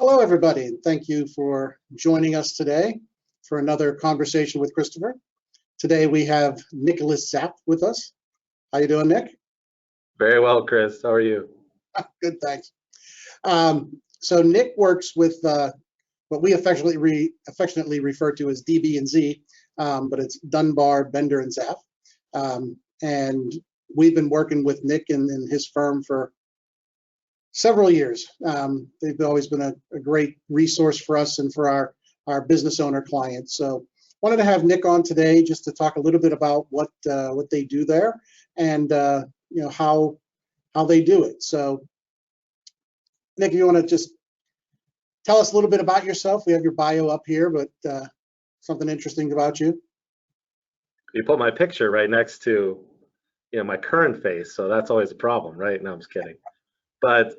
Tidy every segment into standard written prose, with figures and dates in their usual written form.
Hello, everybody, and thank you for joining us today for another conversation with Christopher. Today we have Nicholas Zapf with us. How you doing, Nick? Very well, Chris. How are you? Good, thanks. So Nick works with what we affectionately refer to as DB and Z, but it's Dunbar, Bender, and Zapf. And we've been working with Nick and his firm for several years. They've always been a great resource for us and for our business owner clients. So wanted to have Nick on today just to talk a little bit about what they do there and how they do it. So Nick, if you want to just tell us a little bit about yourself. We have your bio up here, but something interesting about you. You put my picture right next to my current face, so that's always a problem, right? No, I'm just kidding. But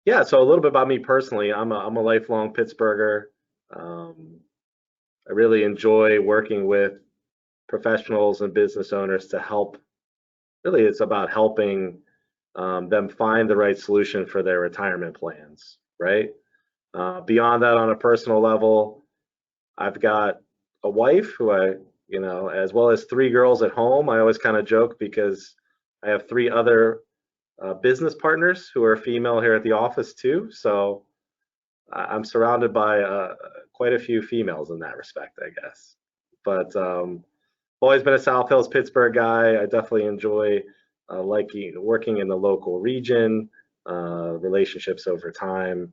yeah, so a little bit about me personally. I'm a lifelong Pittsburgher. I really enjoy working with professionals and business owners to help. Really, it's about helping them find the right solution for their retirement plans, right? Beyond that, on a personal level, I've got a wife who as well as 3 girls at home. I always kind of joke because I have 3 other business partners who are female here at the office too. So I'm surrounded by quite a few females in that respect, I guess. But always been a South Hills, Pittsburgh guy. I definitely enjoy working in the local region, relationships over time,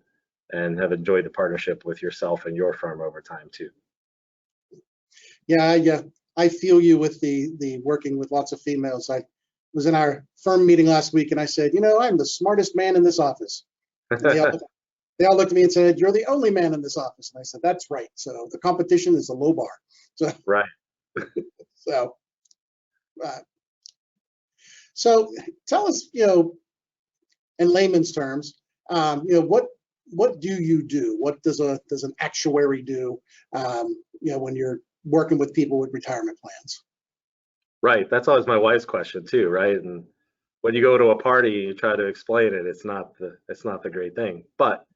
and have enjoyed the partnership with yourself and your firm over time too. Yeah, I feel you with the working with lots of females. I was in our firm meeting last week, and I said, I'm the smartest man in this office. They all looked at me and said, "You're the only man in this office." And I said, "That's right. So the competition is a low bar." So right. So tell us, in layman's terms, what do you do? What does an actuary do? When you're working with people with retirement plans. Right. That's always my wife's question too, right? And when you go to a party, you try to explain it. It's not the great thing. But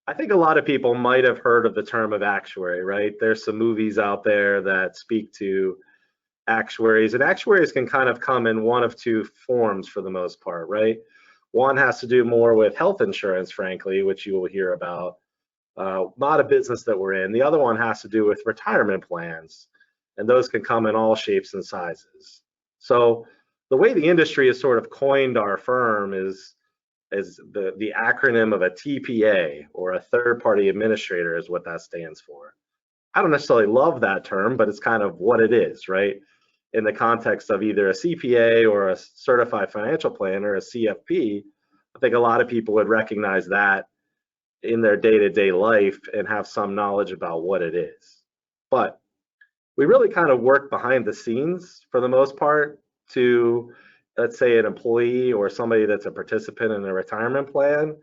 I think a lot of people might have heard of the term of actuary, right? There's some movies out there that speak to actuaries, and actuaries can kind of come in one of 2 forms for the most part, right? One has to do more with health insurance, frankly, which you will hear about. Not a business that we're in. The other one has to do with retirement plans, and those can come in all shapes and sizes. So the way the industry has sort of coined our firm is the acronym of a TPA, or a third-party administrator, is what that stands for. I don't necessarily love that term, but it's kind of what it is, right? In the context of either a CPA or a certified financial planner, a CFP, I think a lot of people would recognize that in their day-to-day life and have some knowledge about what it is. But we really kind of work behind the scenes for the most part to, let's say, an employee or somebody that's a participant in a retirement plan.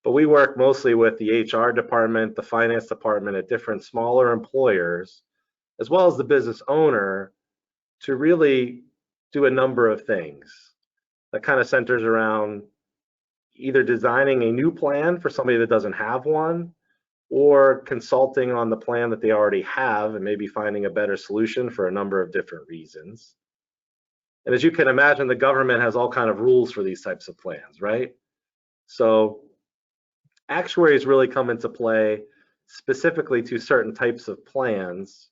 But we work mostly with the HR department, the finance department at different smaller employers, as well as the business owner, to really do a number of things that kind of centers around either designing a new plan for somebody that doesn't have one, or consulting on the plan that they already have and maybe finding a better solution for a number of different reasons. And as you can imagine, the government has all kind of rules for these types of plans, right? So actuaries really come into play specifically to certain types of plans,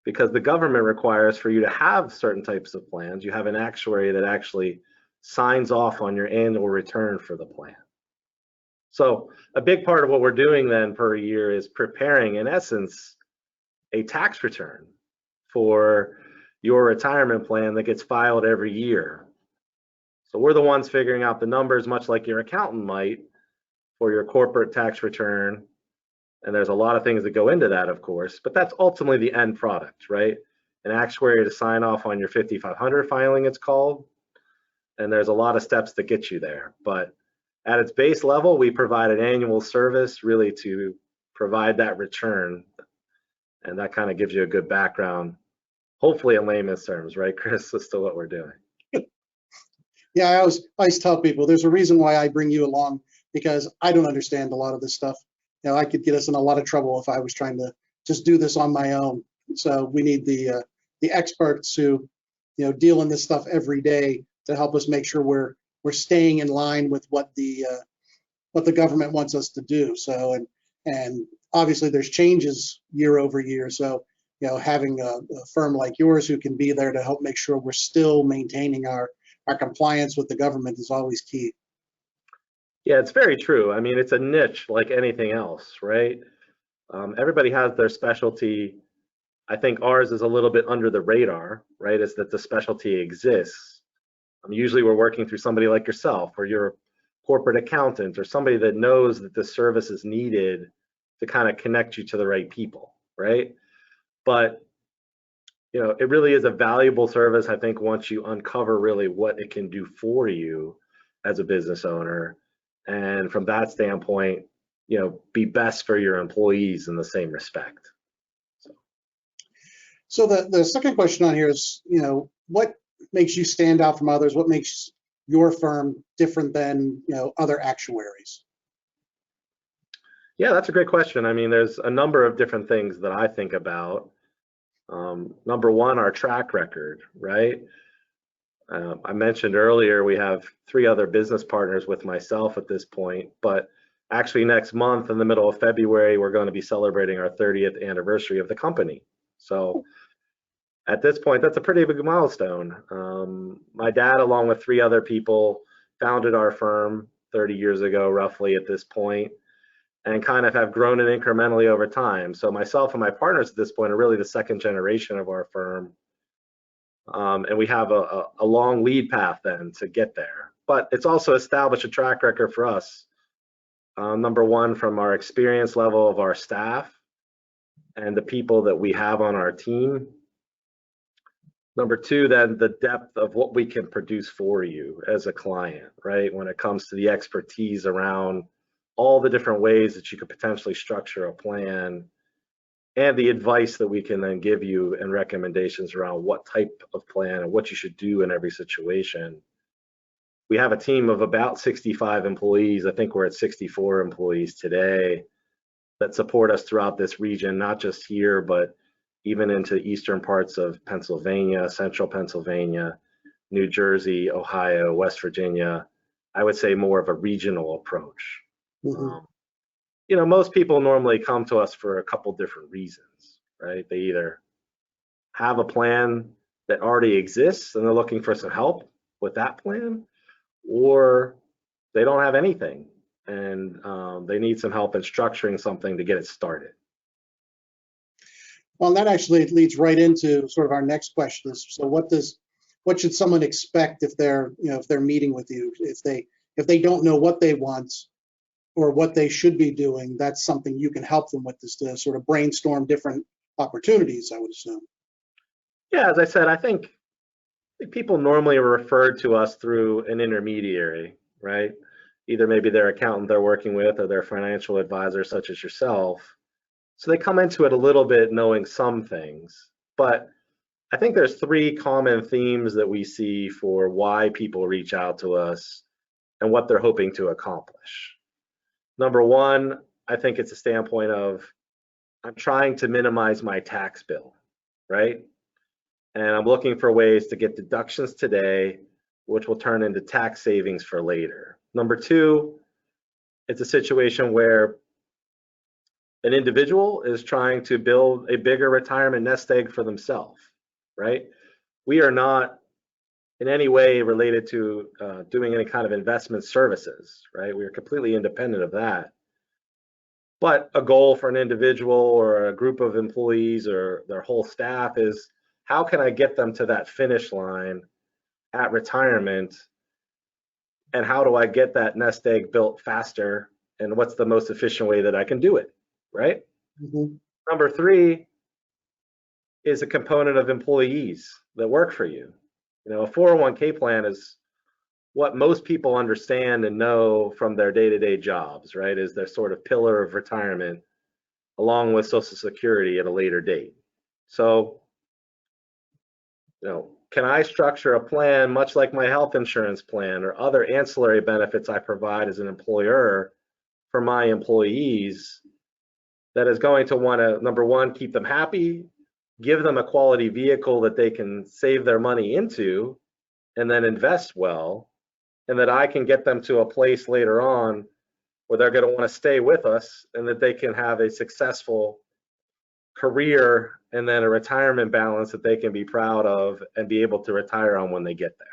because the government requires for you to have certain types of plans, you have an actuary that actually signs off on your annual return for the plan. So a big part of what we're doing then per year is preparing, in essence, a tax return for your retirement plan that gets filed every year. So we're the ones figuring out the numbers, much like your accountant might, for your corporate tax return. And there's a lot of things that go into that, of course, but that's ultimately the end product, right? An actuary to sign off on your 5500 filing, it's called. And there's a lot of steps that get you there. But at its base level, we provide an annual service really to provide that return. And that kind of gives you a good background, hopefully in layman's terms, right, Chris, as to what we're doing. Yeah, I always tell people there's a reason why I bring you along because I don't understand a lot of this stuff. I could get us in a lot of trouble if I was trying to just do this on my own. So we need the experts who, deal in this stuff every day to help us make sure we're staying in line with what the government wants us to do. So and obviously there's changes year over year. So having a firm like yours who can be there to help make sure we're still maintaining our compliance with the government is always key. Yeah, it's very true. I mean, it's a niche like anything else, right? Everybody has their specialty. I think ours is a little bit under the radar, right? Is that the specialty exists. Usually we're working through somebody like yourself, or you're a corporate accountant, or somebody that knows that this service is needed to kind of connect you to the right people, right? But it really is a valuable service, I think, once you uncover really what it can do for you as a business owner. And from that standpoint, be best for your employees in the same respect. So the second question on here is, what makes you stand out from others? What makes your firm different than, other actuaries? Yeah, that's a great question. I mean, there's a number of different things that I think about. Number one, our track record, right? I mentioned earlier we have 3 other business partners with myself at this point, but actually next month in the middle of February, we're going to be celebrating our 30th anniversary of the company. So at this point, that's a pretty big milestone. My dad, along with 3 other people, founded our firm 30 years ago, roughly at this point, and kind of have grown it incrementally over time. So myself and my partners at this point are really the 2nd generation of our firm. And we have a long lead path then to get there. But it's also established a track record for us. Number one, from our experience level of our staff and the people that we have on our team. Number 2, then the depth of what we can produce for you as a client, right? When it comes to the expertise around all the different ways that you could potentially structure a plan, and the advice that we can then give you and recommendations around what type of plan and what you should do in every situation. We have a team of about 65 employees. I think we're at 64 employees today that support us throughout this region, not just here, but even into eastern parts of Pennsylvania, central Pennsylvania, New Jersey, Ohio, West Virginia. I would say more of a regional approach. Mm-hmm. Most people normally come to us for a couple different reasons, right? They either have a plan that already exists and they're looking for some help with that plan, or they don't have anything and they need some help in structuring something to get it started. Well, that actually leads right into sort of our next question. So what should someone expect if they're meeting with you? If they don't know what they want or what they should be doing, that's something you can help them with, is to sort of brainstorm different opportunities, I would assume. Yeah, as I said, I think people normally are referred to us through an intermediary, right? Either maybe their accountant they're working with or their financial advisor, such as yourself. So they come into it a little bit knowing some things, but I think there's 3 common themes that we see for why people reach out to us and what they're hoping to accomplish. Number 1, I think it's a standpoint of, I'm trying to minimize my tax bill, right? And I'm looking for ways to get deductions today, which will turn into tax savings for later. Number 2, it's a situation where an individual is trying to build a bigger retirement nest egg for themselves, right? We are not in any way related to doing any kind of investment services, right? We are completely independent of that. But a goal for an individual or a group of employees or their whole staff is, how can I get them to that finish line at retirement? And how do I get that nest egg built faster? And what's the most efficient way that I can do it, right? Mm-hmm. Number 3 is a component of employees that work for you. A 401k plan is what most people understand and know from their day-to-day jobs, right? Is their sort of pillar of retirement, along with Social Security at a later date. So, can I structure a plan much like my health insurance plan or other ancillary benefits I provide as an employer for my employees that is going to want to, number one, keep them happy, give them a quality vehicle that they can save their money into and then invest well, and that I can get them to a place later on where they're going to want to stay with us and that they can have a successful career and then a retirement balance that they can be proud of and be able to retire on when they get there.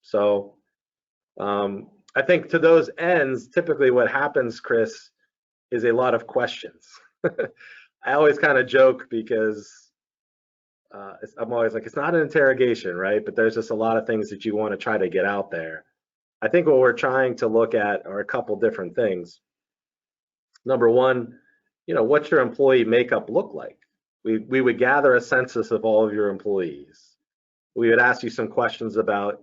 So I think to those ends, typically what happens, Chris, is a lot of questions. I always kind of joke because I'm always like, it's not an interrogation, right? But there's just a lot of things that you want to try to get out there. I think what we're trying to look at are a couple different things. Number one, what's your employee makeup look like? We would gather a census of all of your employees. We would ask you some questions about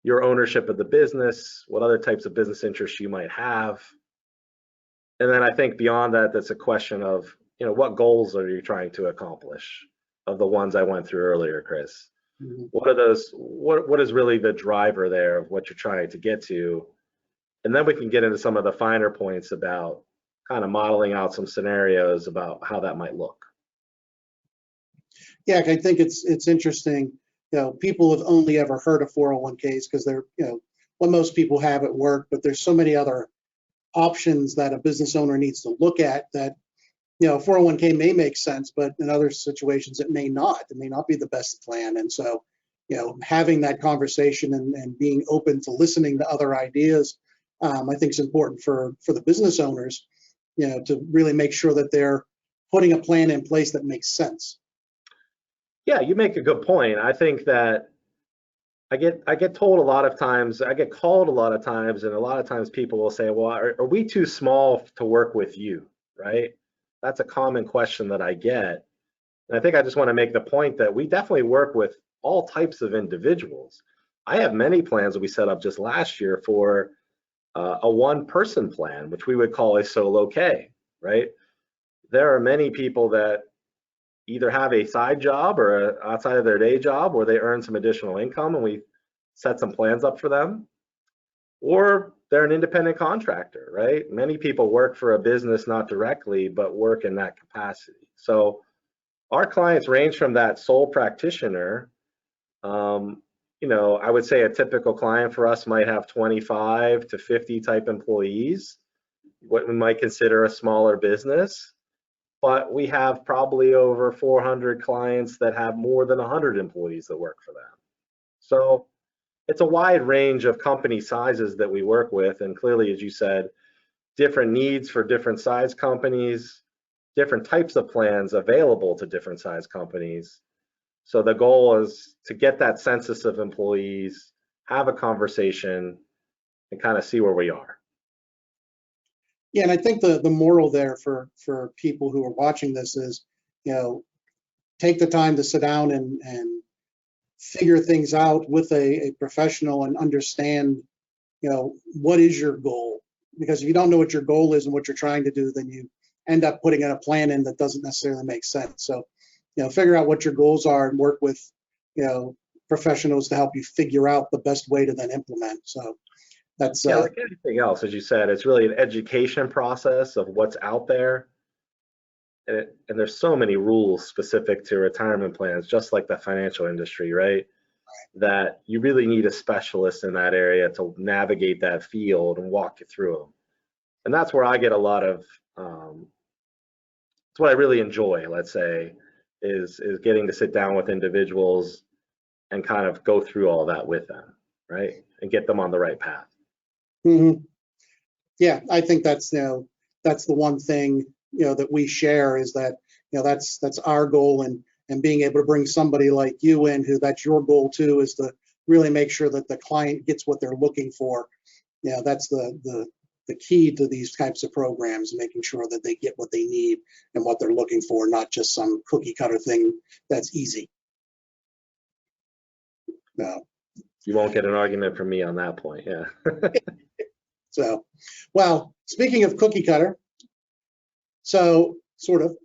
your ownership of the business, what other types of business interests you might have. And then I think beyond that, that's a question of, what goals are you trying to accomplish of the ones I went through earlier, Chris? Mm-hmm. What are those, what is really the driver there of what you're trying to get to? And then we can get into some of the finer points about kind of modeling out some scenarios about how that might look. Yeah, I think it's interesting. People have only ever heard of 401ks because they're, what most people have at work, but there's so many other options that a business owner needs to look at that, 401k may make sense, but in other situations it may not. It may not be the best plan. And so, having that conversation and being open to listening to other ideas, I think is important for the business owners, to really make sure that they're putting a plan in place that makes sense. Yeah, you make a good point. I think that I get told a lot of times, I get called a lot of times, and a lot of times people will say, well, are we too small to work with you, right? That's a common question that I get. And I think I just want to make the point that we definitely work with all types of individuals. I have many plans that we set up just last year for a one-person plan, which we would call a solo K, right? There are many people that either have a side job or outside of their day job where they earn some additional income and we set some plans up for them, or they're an independent contractor, right? Many people work for a business not directly, but work in that capacity. So our clients range from that sole practitioner. I would say a typical client for us might have 25 to 50 type employees, what we might consider a smaller business. But we have probably over 400 clients that have more than 100 employees that work for them. So it's a wide range of company sizes that we work with. And clearly, as you said, different needs for different size companies, different types of plans available to different size companies. So the goal is to get that census of employees, have a conversation, and kind of see where we are. Yeah, and I think the moral there for people who are watching this is, take the time to sit down and figure things out with a professional and understand, what is your goal? Because if you don't know what your goal is and what you're trying to do, then you end up putting in a plan in that doesn't necessarily make sense. So, figure out what your goals are and work with, professionals to help you figure out the best way to then implement. So that's like anything else, as you said, it's really an education process of what's out there. And there's so many rules specific to retirement plans, just like the financial industry, right? That you really need a specialist in that area to navigate that field and walk you through them. And that's where I get a lot of, it's what I really enjoy, let's say, is getting to sit down with individuals and kind of go through all that with them, right? And get them on the right path. Mm-hmm. Yeah, I think that's that's the one thing that we share is that that's our goal, and being able to bring somebody like you in who that's your goal too is to really make sure that the client gets what they're looking for. That's the key to these types of programs, making sure that they get what they need and what they're looking for, not just some cookie cutter thing that's easy. No. You won't get an argument from me on that point, yeah. So, well, speaking of cookie cutter, so sort of.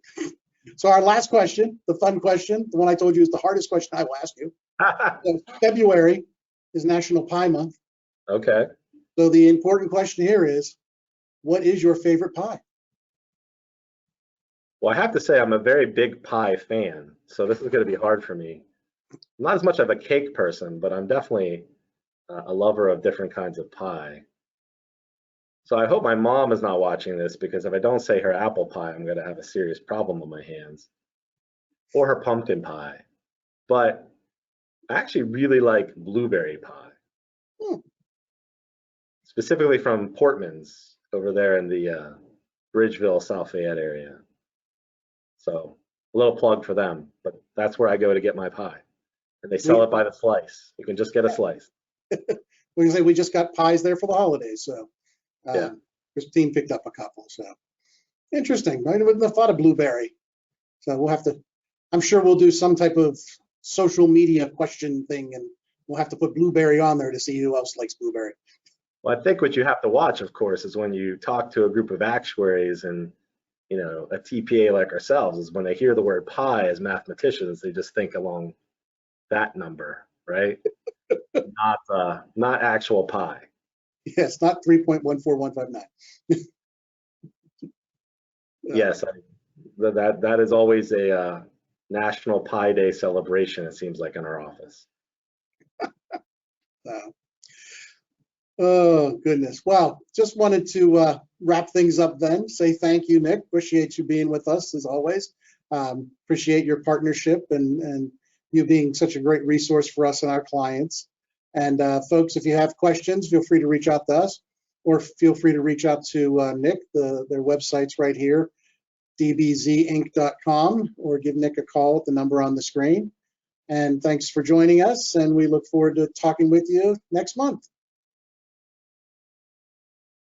So our last question, the fun question, the one I told you is the hardest question I will ask you. So February is National Pie Month. Okay. So the important question here is, what is your favorite pie? Well, I have to say I'm a very big pie fan, so this is going to be hard for me. I'm not as much of a cake person, but I'm definitely a lover of different kinds of pie. So I hope my mom is not watching this, because if I don't say her apple pie, I'm going to have a serious problem on my hands. Or her pumpkin pie. But I actually really like blueberry pie. Specifically from Portman's over there in the Bridgeville, South Fayette area. So a little plug for them, but that's where I go to get my pie. And they sell it by the slice. You can just get a slice. We can say we just got pies there for the holidays, so Yeah. Christine picked up a couple. So interesting. I wouldn't have thought of blueberry. So we'll have to. I'm sure we'll do some type of social media question thing, and we'll have to put blueberry on there to see who else likes blueberry. Well, I think what you have to watch, of course, is when you talk to a group of actuaries and, you know, a TPA like ourselves, is when they hear the word pie as mathematicians, they just think along that number, right? Not actual pie. Yes, not 3.14159. Yes, that is always a National Pie Day celebration, it seems like, in our office. Oh, goodness. Well, just wanted to wrap things up then. Say thank you, Nick. Appreciate you being with us as always. Appreciate your partnership and you being such a great resource for us and our clients. And folks, if you have questions, feel free to reach out to us, or feel free to reach out to Nick. Their website's right here, dbzinc.com, or give Nick a call at the number on the screen. And thanks for joining us, and we look forward to talking with you next month.